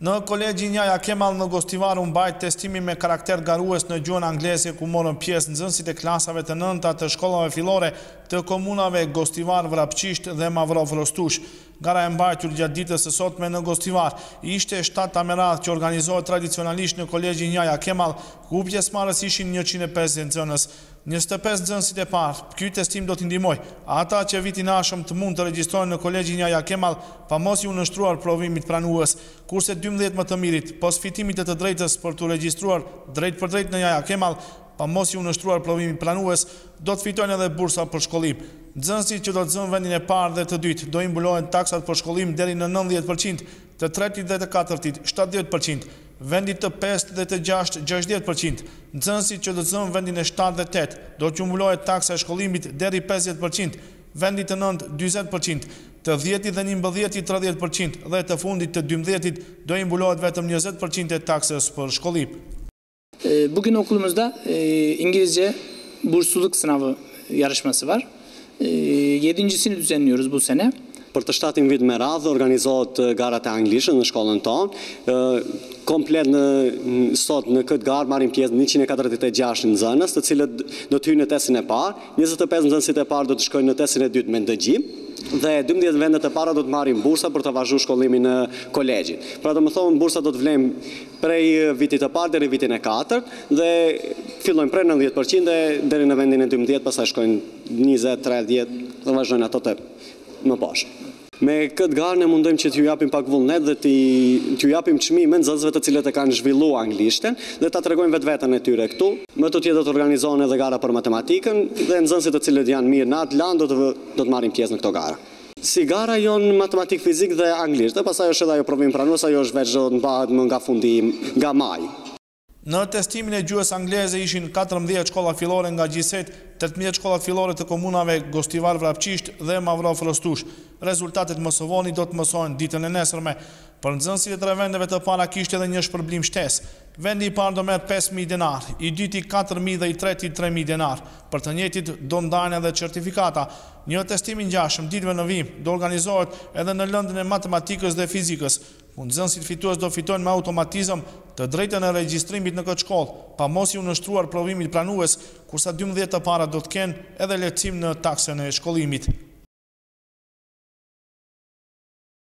Në kolegjin Jaja Kemal në Gostivar u mbajt testimi me karakter garues në gjuhën angleze ku morën pjesë nxënësit e klasave të nënta të shkollave fillore të komunave Gostivar, Vrapçisht dhe Mavrov Rostush. Gara e mbajtur gjatë ditës së sotme në Gostivar ishte 7 radhë që organizohet tradicionalisht në kolegjin Jaja Kemal, ku pjesëmarrës ishin 150 nxënës. 25 nxënësit e parë, ky testim do t'i ndihmoj ata që vitin ardhshëm të mund të regjistrohen në kolegjin Jaja Kemal pa mos u nështruar provimit pranues, kurse 12 më të mirit, pos fitimit të drejtës për t'u regjistruar drejt për drejt në Jaja Kemal, pa mos u nështruar provimit pranues, do të fitojnë edhe bursa për shkollim. Nxënësit që do të zënë vendin e parë dhe të dytë do i mbulohen taksat për shkollim deri në 90%, të tretit dhe të katërtit 70%, vendit të 5 dhe të 6 60%, nxënësit që do të zënë vendin e 7 dhe 8 do të mbulohet taksa e shkollimit deri 50%, vendit të 9 40%, të 10 dhe 11 30% dhe të fundit të 12 do i mbulohet vetëm 20% e taksës për shkollim. Bugün okulumuzda İngilizce bursluluk sınavı yarışması var. 7.sini düzenliyoruz bu sene. Për të 7 vit me radhë organizohet garat e anglisht në shkollën tonë. Komplet sot në këtë garë marrin pjesë 146 nxënës, të cilët do të hyjnë në testin e parë, 25 nxënësit e parë do të shkojnë në testin e dytë me ndëgjim, dhe 12 vendet e para do të marrin bursa për të vazhduar shkollimin në kolegjin. Pra do të thonë bursa do të vlejmë prej vitit të parë deri vitin e 4 dhe fillojnë prej 90% deri në vendin e 12, pastaj shkojnë 20, 30 dhe vazhdojnë ato të më poshtë. Me këtë garë ne mundojmë që t'ju japim pak vullnet dhe t'ju japim çmime nxënësve të cilët e kanë zhvilluar anglishten dhe ta tregojnë vetveten e tyre këtu. Më të tjetër të organizohen edhe gara për matematikën dhe nxënësit të cilët janë mirë në atë lan do të marrin pjesë në këto gara. Si gara jonë matematik, fizik dhe anglisht, dhe pastaj është edhe ajo provim pranues, ajo është veç do të mbahet më nga fundi, nga maj. Në testimin e gjuhës angleze ishin 14 shkolla fillore nga gjysejt, 18 shkolla fillore të komunave Gostivar, Vrapçisht dhe Mavrov Rostush. Rezultatet mësovoni do të mësohen ditën e nesërme. Për nxënësit e 3 vendeve të para kishte edhe një shpërblim shtesë. Vendi i parë do merr 5.000 denar, i dyti 4.000 dhe i treti 3.000 denar. Për të njëjtit do ndahen edhe certifikata. Një testim i ngjashëm ditëve në vim do organizohet edhe në lëndën e matematikës dhe fizikës, ku nxënësit fitues do fitojnë me automatizëm të drejtën e regjistrimit në këtë shkollë, pa mos u nështruar provimit pranues, kurse 12 të para do të kenë edhe lehtësim në taksën e shkollimit.